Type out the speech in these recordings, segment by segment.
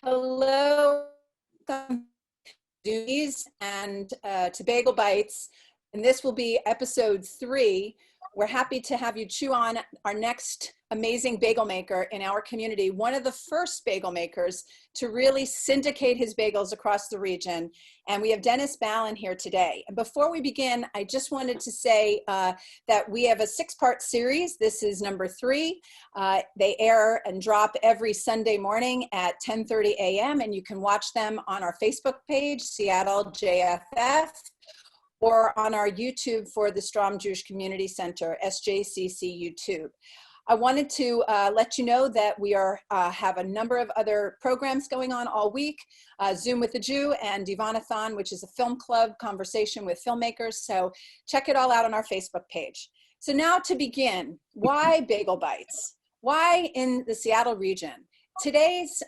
Hello, duties and to Bagel Bites, and this will be episode 3. We're happy to have you chew on our next amazing bagel maker in our community, one of the first bagel makers to really syndicate his bagels across the region. And we have Dennis Ballen here today. And before we begin, I just wanted to say that we have a 6-part series. This is number 3. They air and drop every Sunday morning at 10:30 a.m. and you can watch them on our Facebook page, Seattle JFF, or on our YouTube for the Strom Jewish Community Center, SJCC YouTube. I wanted to let you know that we have a number of other programs going on all week, Zoom with the Jew and Divanathon, which is a film club conversation with filmmakers. So check it all out on our Facebook page. So now to begin, why Bagel Bites? Why in the Seattle region? Today's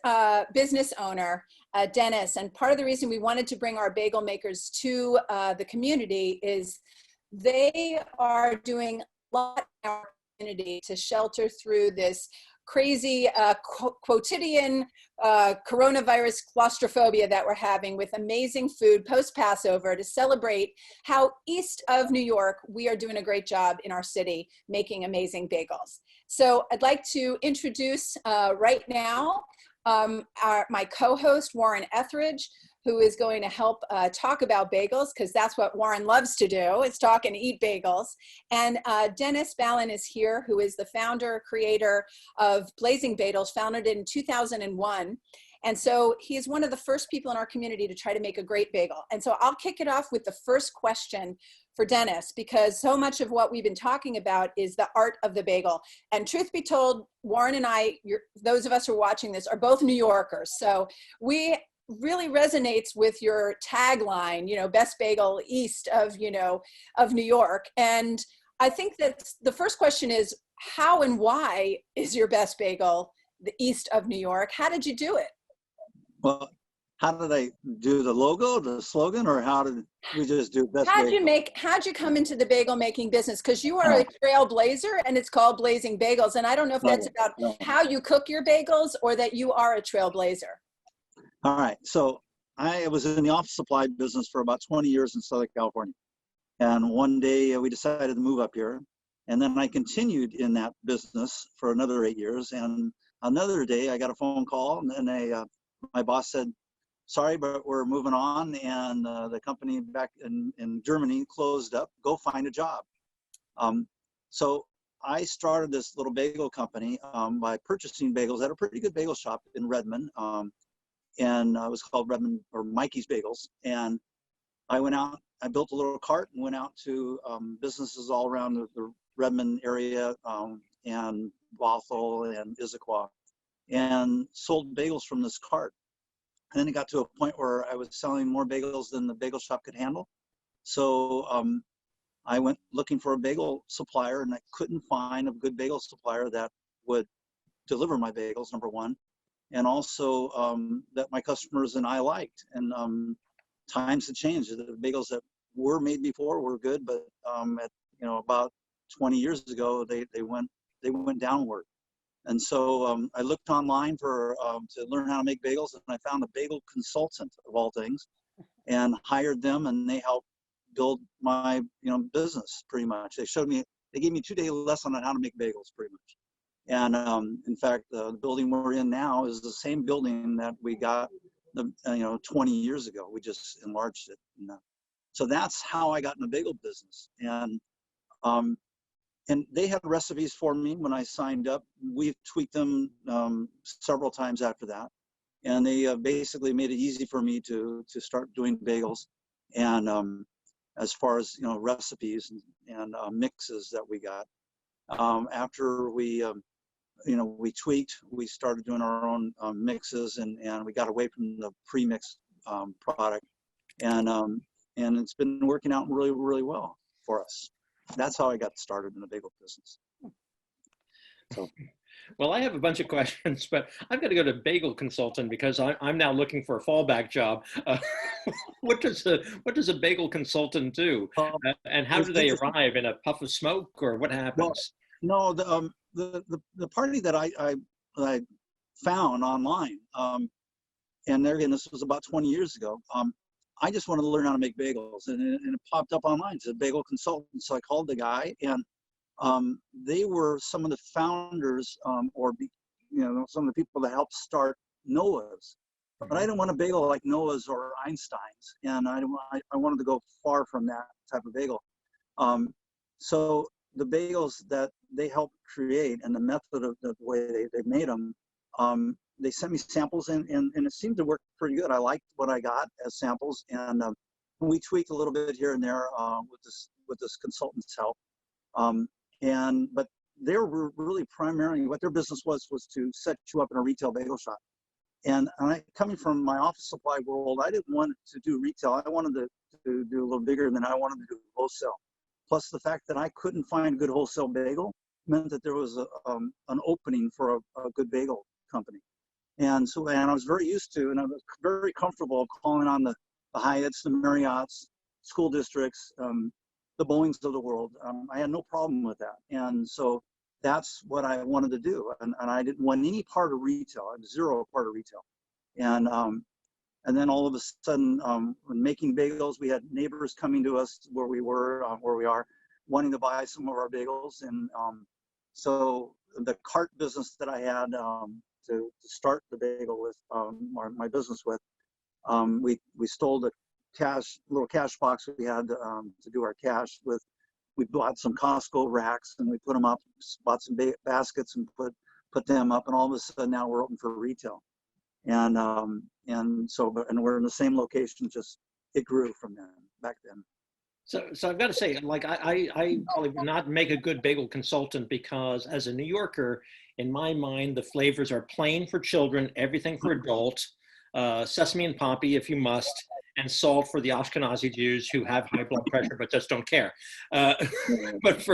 business owner, Dennis, and part of the reason we wanted to bring our bagel makers to the community is they are doing a lot in our community to shelter through this crazy quotidian coronavirus claustrophobia that we're having, with amazing food post-Passover to celebrate how east of New York we are doing a great job in our city making amazing bagels. So I'd like to introduce right now my co-host, Warren Etheredge, who is going to help talk about bagels, because that's what Warren loves to do, is talk and eat bagels. And Dennis Ballen is here, who is the founder, creator of Blazing Bagels, founded in 2001. And so he is one of the first people in our community to try to make a great bagel. And so I'll kick it off with the first question for Dennis, because so much of what we've been talking about is the art of the bagel. And truth be told, Warren and I, those of us who are watching this, are both New Yorkers. So we really resonates with your tagline, best bagel east of, of New York. And I think that the first question is, how and why is your best bagel the east of New York? How did you do it? Well, how did I do the logo, the slogan, or how did we just do best bagel? How'd you come into the bagel making business? Because you are a trailblazer and it's called Blazing Bagels. And I don't know if that's about how you cook your bagels or that you are a trailblazer. All right. So I was in the office supply business for about 20 years in Southern California. And one day we decided to move up here. And then I continued in that business for another 8 years. And another day I got a phone call, and my boss said, sorry, but we're moving on. And the company back in Germany closed up. Go find a job. So I started this little bagel company by purchasing bagels at a pretty good bagel shop in Redmond. And it was called Redmond or Mikey's Bagels. And I went out, I built a little cart and went out to businesses all around the Redmond area and Bothell and Issaquah, and sold bagels from this cart. And then it got to a point where I was selling more bagels than the bagel shop could handle. So I went looking for a bagel supplier, and I couldn't find a good bagel supplier that would deliver my bagels, number one. And also that my customers and I liked. And times had changed. The bagels that were made before were good, but at about 20 years ago, they went downward. And so I looked online for to learn how to make bagels, and I found a bagel consultant of all things, and hired them, and they helped build my business pretty much. They gave me 2-day lesson on how to make bagels pretty much. And in fact, the building we're in now is the same building that we got 20 years ago. We just enlarged it. So that's how I got in the bagel business. And they had recipes for me when I signed up. We've tweaked them several times after that. And they basically made it easy for me to start doing bagels. And as far as recipes and mixes that we got, after we tweaked, we started doing our own mixes, and we got away from the pre-mixed product, and it's been working out really, really well for us. That's how I got started in the bagel business. So, well, I have a bunch of questions, but I've got to go to bagel consultant because I'm now looking for a fallback job. What does a bagel consultant do, and how do they arrive in a puff of smoke, or what happens? Well, no, the party that I found online and there again, this was about 20 years ago. I just wanted to learn how to make bagels, and it popped up online. It said bagel consultant. So I called the guy, and they were some of the founders, some of the people that helped start Noah's. But I didn't want a bagel like Noah's or Einstein's, and I wanted to go far from that type of bagel. So the bagels that they helped create and the method of the way they made them, they sent me samples, and it seemed to work pretty good. I liked what I got as samples, and we tweaked a little bit here and there with this consultant's help. But they were really primarily, what their business was to set you up in a retail bagel shop. And coming from my office supply world, I didn't want to do retail. I wanted to do a little bigger than I wanted to do wholesale. Plus the fact that I couldn't find a good wholesale bagel meant that there was an opening for a good bagel company. And I was very used to, and I was very comfortable calling on the Hyatts, the Marriotts, school districts, the Boeings of the world. I had no problem with that. And so that's what I wanted to do. And I didn't want any part of retail. I had zero part of retail. And then all of a sudden, when making bagels, we had neighbors coming to us where we are, wanting to buy some of our bagels. And so the cart business that I had to start the bagel with, or my business with, we stole the little cash box we had to do our cash with. We bought some Costco racks and we put them up, bought some baskets and put them up, and all of a sudden now we're open for retail. And we're in the same location, just it grew from then, back then. So I've got to say, like, I probably would not make a good bagel consultant, because as a New Yorker, in my mind, the flavors are plain for children, everything for adults, sesame and poppy if you must, and salt for the Ashkenazi Jews who have high blood pressure but just don't care. But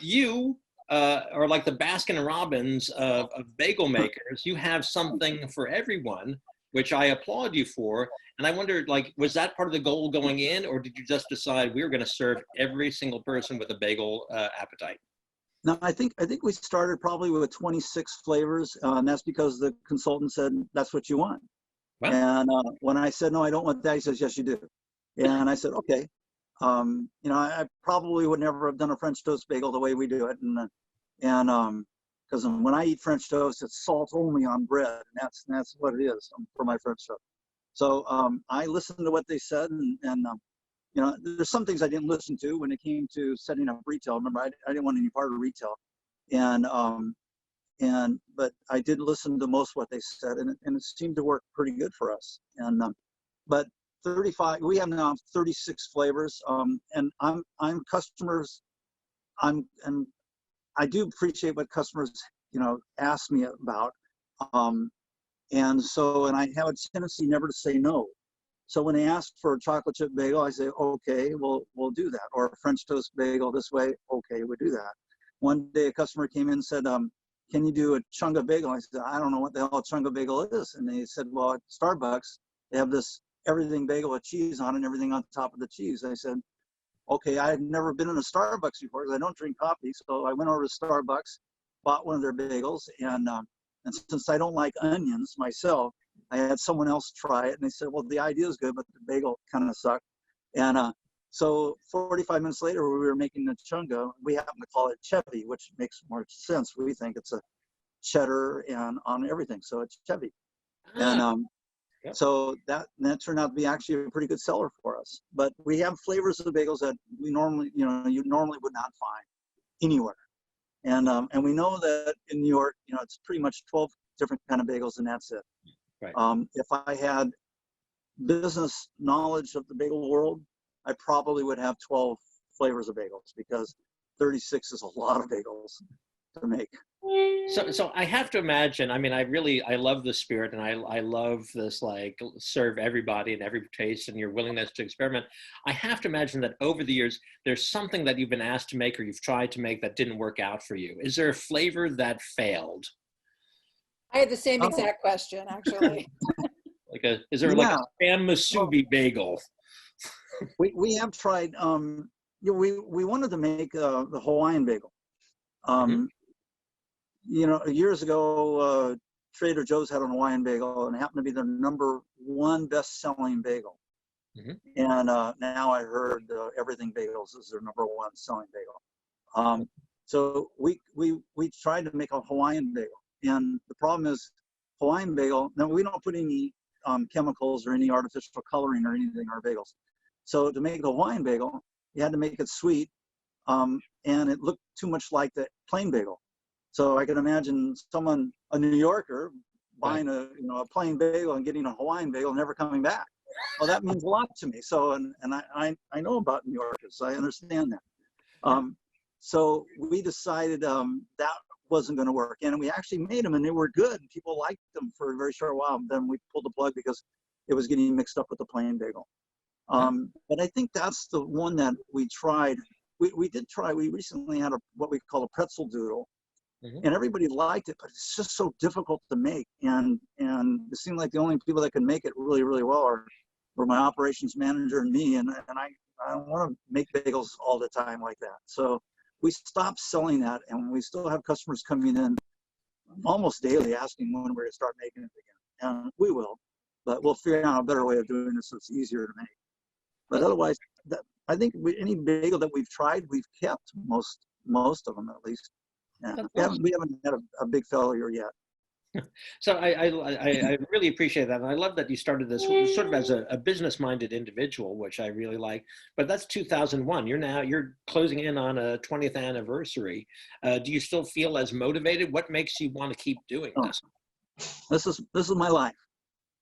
you are like the Baskin Robbins of bagel makers. You have something for everyone, which I applaud you for. And I wondered, like, was that part of the goal going in, or did you just decide we were going to serve every single person with a bagel appetite? No, I think we started probably with 26 flavors, and that's because the consultant said, that's what you want. Wow. And when I said, no, I don't want that, he says, yes, you do. And I said, okay. I probably would never have done a French toast bagel the way we do it. Because when I eat French toast, it's salt only on bread, and that's what it is for my French toast. So I listened to what they said, and there's some things I didn't listen to when it came to setting up retail. Remember, I didn't want any part of retail, but I did listen to most of what they said, and it seemed to work pretty good for us. But 35, we have now 36 flavors, and I'm customers, and I do appreciate what customers ask me about, and I have a tendency never to say no. So when they ask for a chocolate chip bagel, I say, okay, we'll do that. Or a French toast bagel this way, okay, we'll do that. One day a customer came in and said, can you do a chunga bagel? I said, I don't know what the hell a chunga bagel is. And they said, well, at Starbucks, they have this everything bagel with cheese on it and everything on top of the cheese. I said, okay, I had never been in a Starbucks before because I don't drink coffee. So I went over to Starbucks, bought one of their bagels, and since I don't like onions myself, I had someone else try it, and they said, well, the idea is good, but the bagel kind of sucked. And so 45 minutes later, we were making the chunga. We happen to call it Chevy, which makes more sense. We think it's a cheddar and on everything, so it's Chevy. And yep. So that turned out to be actually a pretty good seller for us. But we have flavors of the bagels that we normally, you normally would not find anywhere. And we know that in New York, it's pretty much 12 different kind of bagels, and that's it. Right. If I had business knowledge of the bagel world, I probably would have 12 flavors of bagels, because 36 is a lot of bagels to make. So I have to imagine, I mean, I love the spirit, and I love this, like, serve everybody and every taste and your willingness to experiment. I have to imagine that over the years, there's something that you've been asked to make or you've tried to make that didn't work out for you. Is there a flavor that failed? I had the same exact question, actually. Is there like a spam musubi bagel? We have tried. We wanted to make the Hawaiian bagel. Years ago, Trader Joe's had a Hawaiian bagel, and it happened to be their #1 best-selling bagel. Mhm. And now I heard Everything Bagels is their #1 selling bagel. So we tried to make a Hawaiian bagel, and the problem is Hawaiian bagel. Now we don't put any chemicals or any artificial coloring or anything in our bagels. So to make the Hawaiian bagel, you had to make it sweet, and it looked too much like the plain bagel. So I can imagine someone, a New Yorker, buying a plain bagel and getting a Hawaiian bagel and never coming back. Well, that means a lot to me. So and I know about New Yorkers, so I understand that. So we decided that wasn't going to work, and we actually made them, and they were good. And people liked them for a very short while. Then we pulled the plug because it was getting mixed up with the plain bagel. But I think that's the one that we tried. We did try. We recently had what we call a pretzel doodle, and everybody liked it, but it's just so difficult to make. And it seemed like the only people that could make it really, really well were my operations manager and me. And I don't want to make bagels all the time like that. So we stopped selling that, and we still have customers coming in almost daily asking when we're going to start making it again. And we will, but we'll figure out a better way of doing this so it's easier to make. But otherwise, I think any bagel that we've tried, we've kept most of them at least. Yeah, we haven't had a big failure yet. So I really appreciate that. And I love that you started this sort of as a business-minded individual, which I really like. But that's 2001. You're closing in on a 20th anniversary. Do you still feel as motivated? What makes you want to keep doing this? This is my life.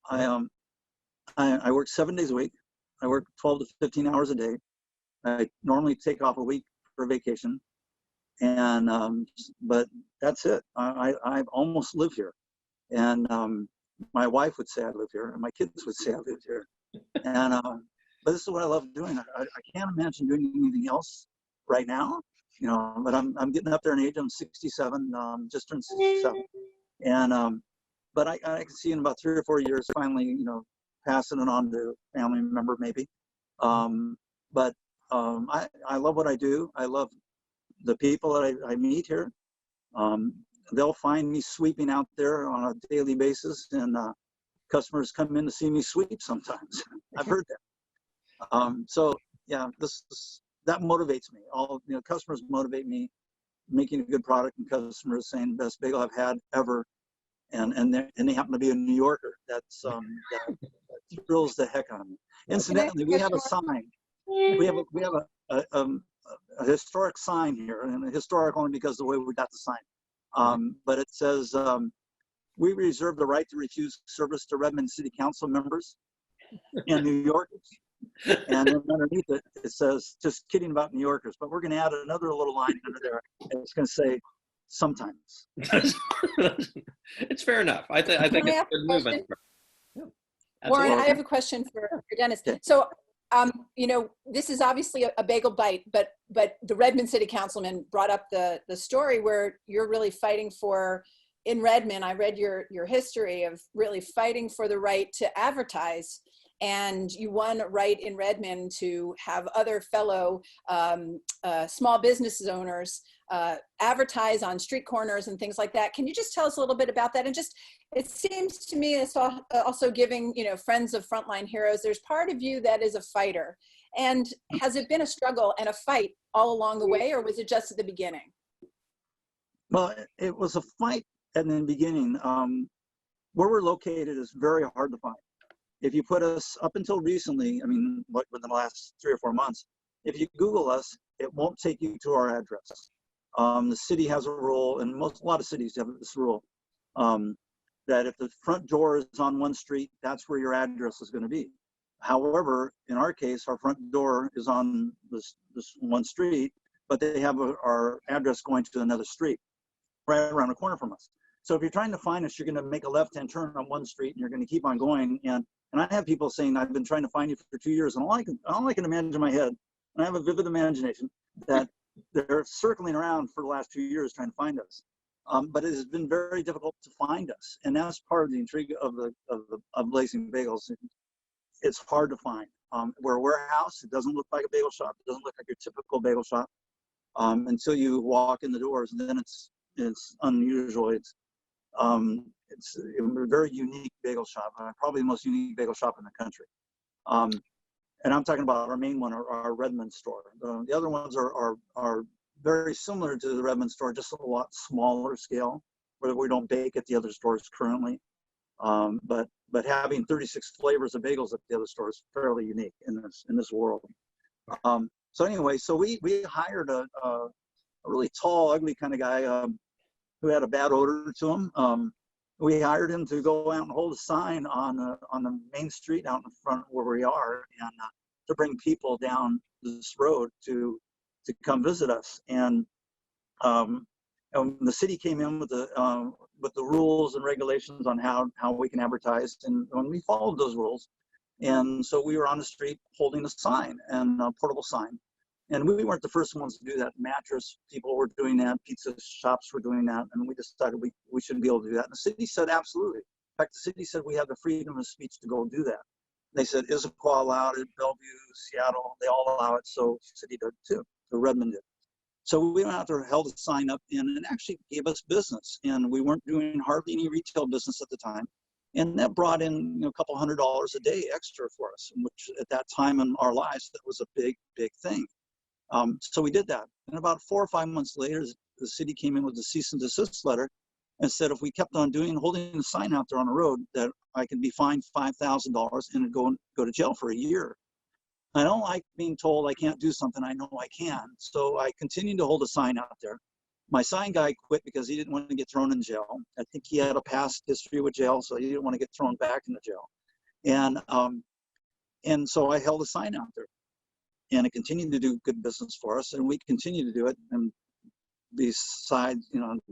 I work 7 days a week. I work 12 to 15 hours a day. I normally take off a week for vacation. And but that's it. I almost live here, and my wife would say I live here, and my kids would say I live here. And but this is what I love doing. I can't imagine doing anything else right now, But I'm getting up there in age. I'm 67, just turned 67, and but I can see in about 3 or 4 years finally, passing it on to a family member maybe. But I love what I do. I love the people that I meet here. They'll find me sweeping out there on a daily basis, and customers come in to see me sweep sometimes. I've heard that. So yeah, that motivates me. Customers motivate me, making a good product, and customers saying best bagel I've had ever, and they happen to be a New Yorker. That thrills the heck out of me. Incidentally, we have a sign. We have a historic sign here, and historic only because of the way we got the sign. But it says, we reserve the right to refuse service to Redmond City Council members and New Yorkers. And then underneath it, it says, just kidding about New Yorkers, but we're going to add another little line under there. And it's going to say, sometimes. It's fair enough. I think it's a good movement. Warren, I have a question for Dennis. So, this is obviously a bagel bite, but the Redmond City Councilman brought up the story where you're really fighting for, in Redmond, I read your history of really fighting for the right to advertise, and you won a right in Redmond to have other fellow small business owners advertise on street corners and things like that. Can you just tell us a little bit about that? And just, it seems to me it's also giving, friends of frontline heroes, there's part of you that is a fighter. And has it been a struggle and a fight all along the way, or was it just at the beginning? Well, it was a fight at the beginning. Where we're located is very hard to find. If you put us up until recently, within the last 3 or 4 months, if you Google us, it won't take you to our address. The city has a rule, and a lot of cities have this rule, that if the front door is on one street, that's where your address is going to be. However, in our case, our front door is on this one street, but they have our address going to another street right around the corner from us. So if you're trying to find us, you're going to make a left-hand turn on one street, and you're going to keep on going. And I have people saying, I've been trying to find you for 2 years, and all I can imagine in my head, and I have a vivid imagination, that they're circling around for the last 2 years trying to find us. But it has been very difficult to find us, and that's part of the intrigue of Blazing Bagels. It's hard to find. We're a warehouse. It doesn't look like a bagel shop. It doesn't look like your typical bagel shop until you walk in the doors, and then it's unusual. it's a very unique bagel shop, probably the most unique bagel shop in the country. And I'm talking about our main one, our Redmond store. The other ones are very similar to the Redmond store, just a lot smaller scale, where we don't bake at the other stores currently. But having 36 flavors of bagels at the other store is fairly unique in this world. So anyway, so we hired a really tall, ugly kind of guy who had a bad odor to him. We hired him to go out and hold a sign on the main street out in front where we are, and to bring people down this road to come visit us. And the city came in with the rules and regulations on how we can advertise, and when we followed those rules. And so we were on the street holding a sign, and a portable sign. And we weren't the first ones to do that. Mattress people were doing that, pizza shops were doing that, and we decided we should be able to do that. And the city said absolutely. In fact, the city said we have the freedom of speech to go do that. They said Issaquah allowed it, Bellevue, Seattle, they all allow it, so the city did too, so Redmond did. So we went out there, held a sign up, and it actually gave us business. And we weren't doing hardly any retail business at the time. And that brought in a couple $100 a day extra for us, which at that time in our lives, that was a big, big thing. So we did that. And about 4 or 5 months later, the city came in with a cease and desist letter and said, if we kept on holding a sign out there on the road, that I could be fined $5,000 and go to jail for a year. I don't like being told I can't do something I know I can. So I continued to hold a sign out there. My sign guy quit because he didn't want to get thrown in jail. I think he had a past history with jail, so he didn't want to get thrown back into jail. And so I held a sign out there. And it continued to do good business for us, and we continue to do it. And besides,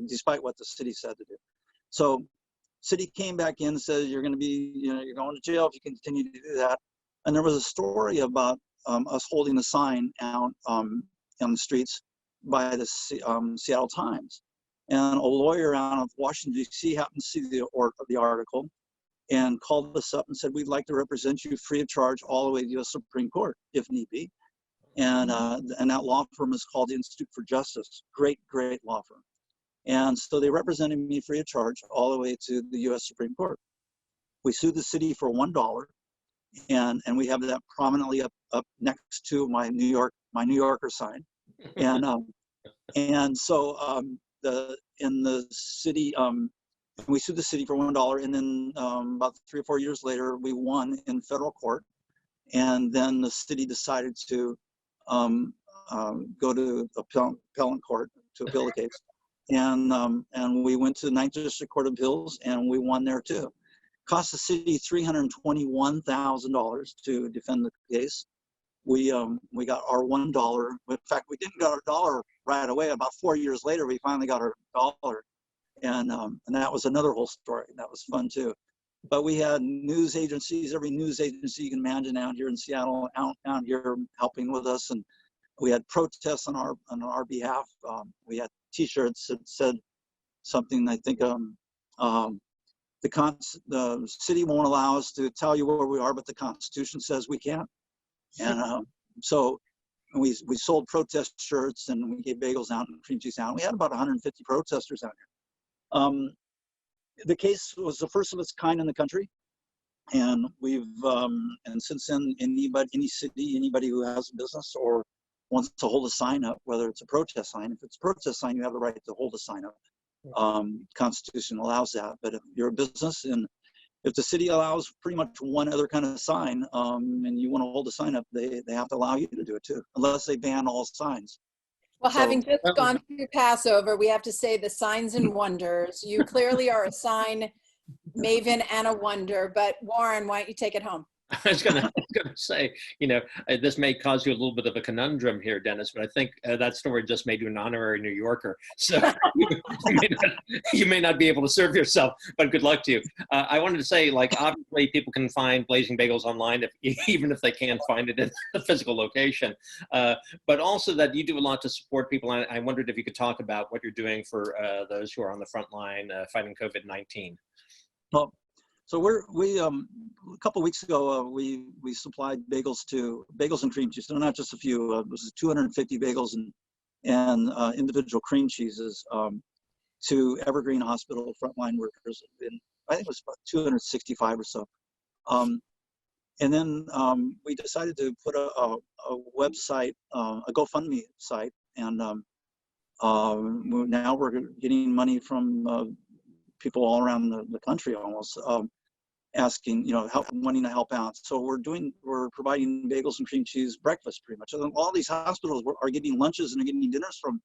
despite what the city said to do. So city came back in and said, you're going to be, you're going to jail if you continue to do that. And there was a story about us holding a sign out on the streets by the Seattle Times. And a lawyer out of Washington, D.C. happened to see the article and called us up and said, we'd like to represent you free of charge all the way to the U.S. Supreme Court, if need be. And that law firm is called the Institute for Justice. Great, great law firm. And so they represented me free of charge all the way to the U.S. Supreme Court. We sued the city for $1, and we have that prominently up next to my New Yorker sign. And so in the city, we sued the city for $1, and then about 3 or 4 years later, we won in federal court. And then the city decided to go to appellate court to appeal the case. And we went to the 9th District Court of Appeals, and we won there too. Cost the city $321,000 to defend the case. We got our $1. In fact, we didn't get our $1 right away. About 4 years later, we finally got our $1. And that was another whole story. That was fun too. But we had news agencies, every news agency you can imagine out here in Seattle, out here helping with us. And we had protests on our behalf. We had T-shirts that said something, I think, the city won't allow us to tell you where we are, but the Constitution says we can. And so we sold protest shirts, and we gave bagels out and cream cheese out. We had about 150 protesters out here. The case was the first of its kind in the country, and and since then, any city, anybody who has a business or wants to hold a sign up, whether it's a protest sign, if it's a protest sign, you have the right to hold a sign up. Constitution allows that, but if you're a business, and if the city allows pretty much one other kind of sign, and you want to hold a sign up, they have to allow you to do it too, unless they ban all signs. Well, having just gone through Passover, we have to say the signs and wonders. You clearly are a sign maven and a wonder, but Warren, why don't you take it home? I was gonna say, this may cause you a little bit of a conundrum here, Dennis, but I think that story just made you an honorary New Yorker. So you may not be able to serve yourself, but good luck to you. I wanted to say, obviously people can find Blazing Bagels online, even if they can't find it in the physical location, but also that you do a lot to support people. I wondered if you could talk about what you're doing for those who are on the front line fighting COVID-19. Well, so we a couple of weeks ago, we supplied bagels and cream cheese. So not just a few, it was 250 bagels and individual cream cheeses to Evergreen Hospital frontline workers. And I think it was about 265 or so. And then we decided to put a website, a GoFundMe site, and now we're getting money from people all around the country almost, asking, wanting to help out. So we're providing bagels and cream cheese breakfast pretty much. And all these hospitals are getting lunches and are getting dinners from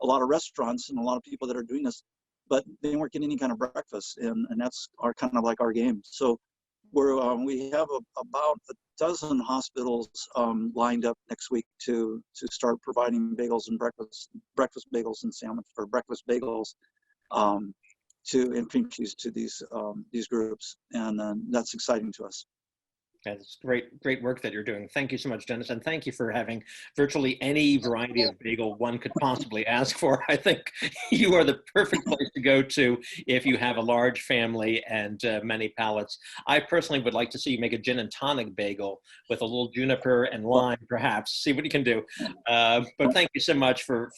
a lot of restaurants and a lot of people that are doing this, but they weren't getting any kind of breakfast, and that's kind of like our game. So we have about a dozen hospitals lined up next week to start providing bagels and breakfast bagels and sandwich or breakfast bagels and cream cheese to these groups, and that's exciting to us. That's great work that you're doing. Thank you so much, Dennis, and thank you for having virtually any variety of bagel one could possibly ask for. I think you are the perfect place to go to if you have a large family and many palates. I personally would like to see you make a gin and tonic bagel with a little juniper and lime, perhaps. See what you can do. But thank you so much for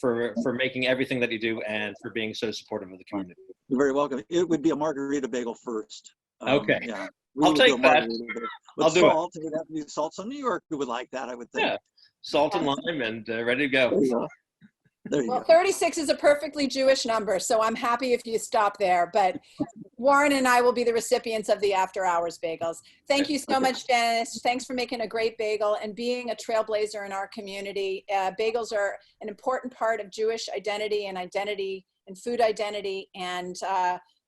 making everything that you do and for being so supportive of the community. You're very welcome. It would be a Margarita Bagel first. Okay. Yeah. I'll take that. With I'll do salt, it would have to be salt. So New York would like that, I would think. Yeah, salt and lime and ready to go. There you go. There you Well, go. 36 is a perfectly Jewish number, so I'm happy if you stop there. But Warren and I will be the recipients of the after hours bagels. Thank you so much, Dennis. Thanks for making a great bagel and being a trailblazer in our community. Bagels are an important part of Jewish identity and food identity. And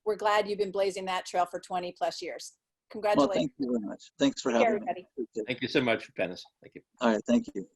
we're glad you've been blazing that trail for 20 plus years. Congratulations. Well, thank you very much. Thanks for Take care, having me. everybody. Thank you so much, Dennis. Thank you. All right, thank you.